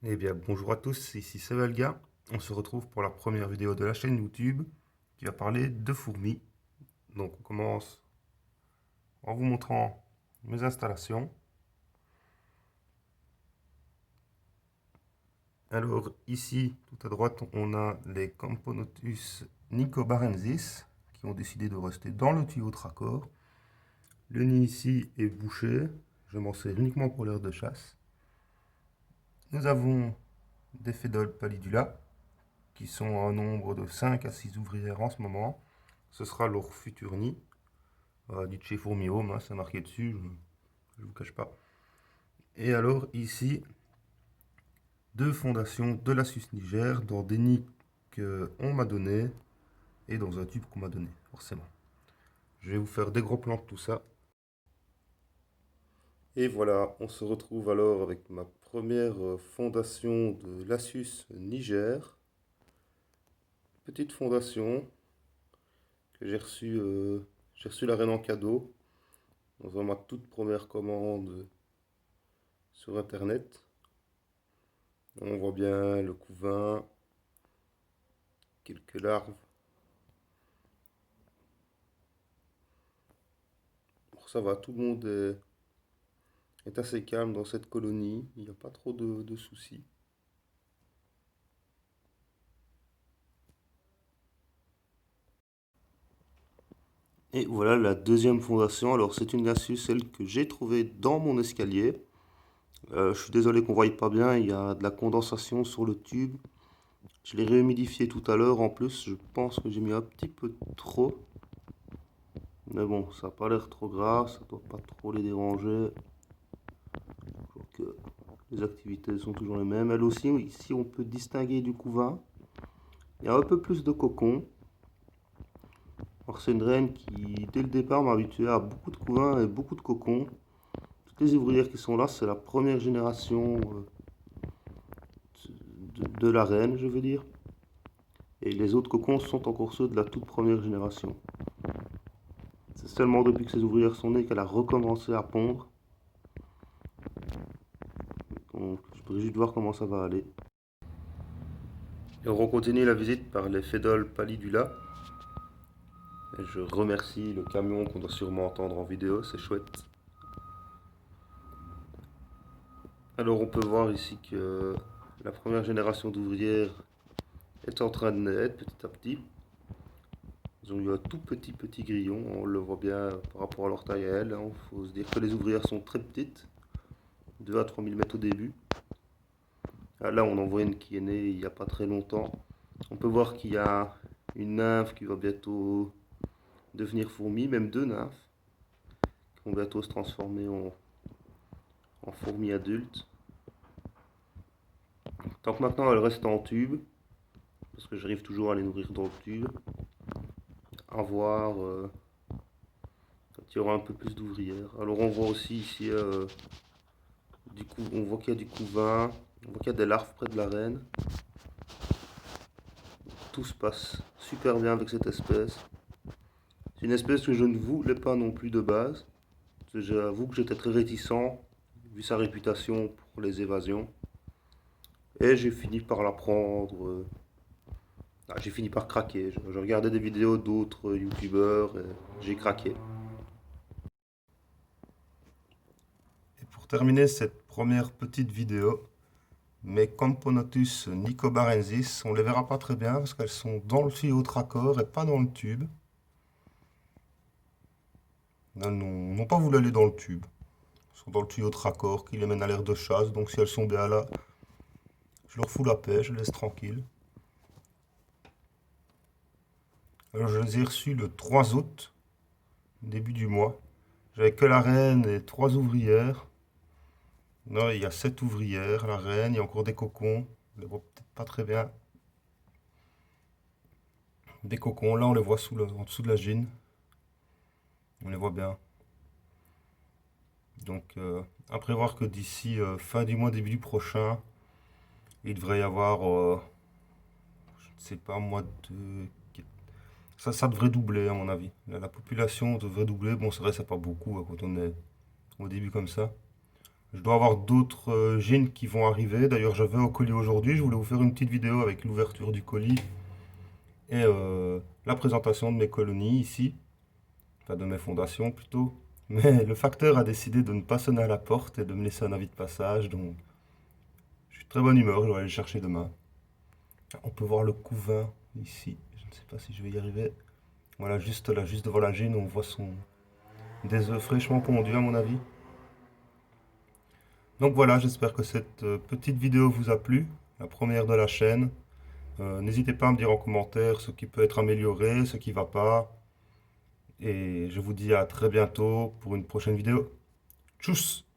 Eh bien, bonjour à tous, ici Sevalga. On se retrouve pour la première vidéo de la chaîne YouTube qui va parler de fourmis. Donc, on commence en vous montrant mes installations. Alors, ici, tout à droite, on a les Camponotus nicobarensis qui ont décidé de rester dans le tuyau Tracor. Le nid ici est bouché. Je m'en sers uniquement pour l'heure de chasse. Nous avons des Phédoles pallidula qui sont un nombre de 5 à 6 ouvrières en ce moment. Ce sera leur futur nid. Du chez Fourmiome, hein, c'est marqué dessus, je ne vous cache pas. Et alors ici, deux fondations de la Suisse Niger dans des nids qu'on m'a donné et dans un tube qu'on m'a donné, forcément. Je vais vous faire des gros plans de tout ça. Et voilà, on se retrouve alors avec ma première fondation de l'Asus Niger. Petite fondation que j'ai reçu la reine en cadeau dans ma toute première commande sur internet. On voit bien le couvain, quelques larves. Bon, ça va, tout le monde est assez calme dans cette colonie, il n'y a pas trop de soucis. Et voilà la deuxième fondation. Alors c'est une Asus, celle que j'ai trouvée dans mon escalier. Je suis désolé qu'on ne voie pas bien, il y a de la condensation sur le tube. Je l'ai réhumidifié tout à l'heure en plus, je pense que j'ai mis un petit peu trop. Mais bon, ça n'a pas l'air trop grave, ça ne doit pas trop les déranger. Donc, les activités sont toujours les mêmes. Elle aussi, ici on peut distinguer du couvain. Il y a un peu plus de cocon. Alors c'est une reine qui, dès le départ, m'a habitué à beaucoup de couvains et beaucoup de cocons. Toutes les ouvrières qui sont là, c'est la première génération de la reine, je veux dire. Et les autres cocons sont encore ceux de la toute première génération. C'est seulement depuis que ces ouvrières sont nées qu'elle a recommencé à pondre. Donc je pourrais juste voir comment ça va aller. Et on continue la visite par les Phédoles pallidula. Et je remercie le camion qu'on doit sûrement entendre en vidéo, c'est chouette. Alors on peut voir ici que la première génération d'ouvrières est en train de naître petit à petit. Ils ont eu un tout petit grillon, on le voit bien par rapport à leur taille à elles. Il faut se dire que les ouvrières sont très petites, 2 à 3 mm au début. Là on en voit une qui est née il n'y a pas très longtemps. On peut voir qu'il y a une nymphe qui va bientôt devenir fourmi, même deux nymphes qui vont bientôt se transformer en fourmis adultes. Tant que maintenant elles restent en tube, parce que j'arrive toujours à les nourrir dans le tube, à voir quand il y aura un peu plus d'ouvrières. Alors on voit aussi ici, on voit qu'il y a du couvain, on voit qu'il y a des larves près de la reine. Tout se passe super bien avec cette espèce. C'est une espèce que je ne voulais pas non plus de base. J'avoue que j'étais très réticent, vu sa réputation pour les évasions. Et j'ai fini par la prendre. J'ai fini par craquer. Je regardais des vidéos d'autres youtubeurs et j'ai craqué. Et pour terminer cette première petite vidéo, mes Camponotus nicobarensis, on ne les verra pas très bien parce qu'elles sont dans le tuyau Tracor et pas dans le tube. Elles n'ont pas voulu aller dans le tube. Elles sont dans le tuyau Tracor qui les mène à l'aire de chasse. Donc si elles sont bien là, je leur fous la paix, je les laisse tranquilles. Alors je les ai reçus le 3 août, début du mois. J'avais que la reine et 3 ouvrières. Non, il y a 7 ouvrières, la reine, il y a encore des cocons. On les voit peut-être pas très bien. Des cocons, là on les voit en dessous de la gine. On les voit bien. Donc à prévoir que d'ici fin du mois, début du prochain, il devrait y avoir, je ne sais pas moi, ça devrait doubler à mon avis. La population devrait doubler. Bon, c'est vrai, c'est pas beaucoup hein, quand on est au début comme ça. Je dois avoir d'autres gînes qui vont arriver. D'ailleurs, j'avais au colis aujourd'hui. Je voulais vous faire une petite vidéo avec l'ouverture du colis et la présentation de mes colonies ici. Enfin, de mes fondations plutôt. Mais le facteur a décidé de ne pas sonner à la porte et de me laisser un avis de passage. Donc, je suis de très bonne humeur. Je vais aller le chercher demain. On peut voir le couvain ici. Je ne sais pas si je vais y arriver. Voilà, juste là, juste devant la gîne, on voit des œufs fraîchement pondus à mon avis. Donc voilà, j'espère que cette petite vidéo vous a plu, la première de la chaîne. N'hésitez pas à me dire en commentaire ce qui peut être amélioré, ce qui va pas. Et je vous dis à très bientôt pour une prochaine vidéo. Tchuss!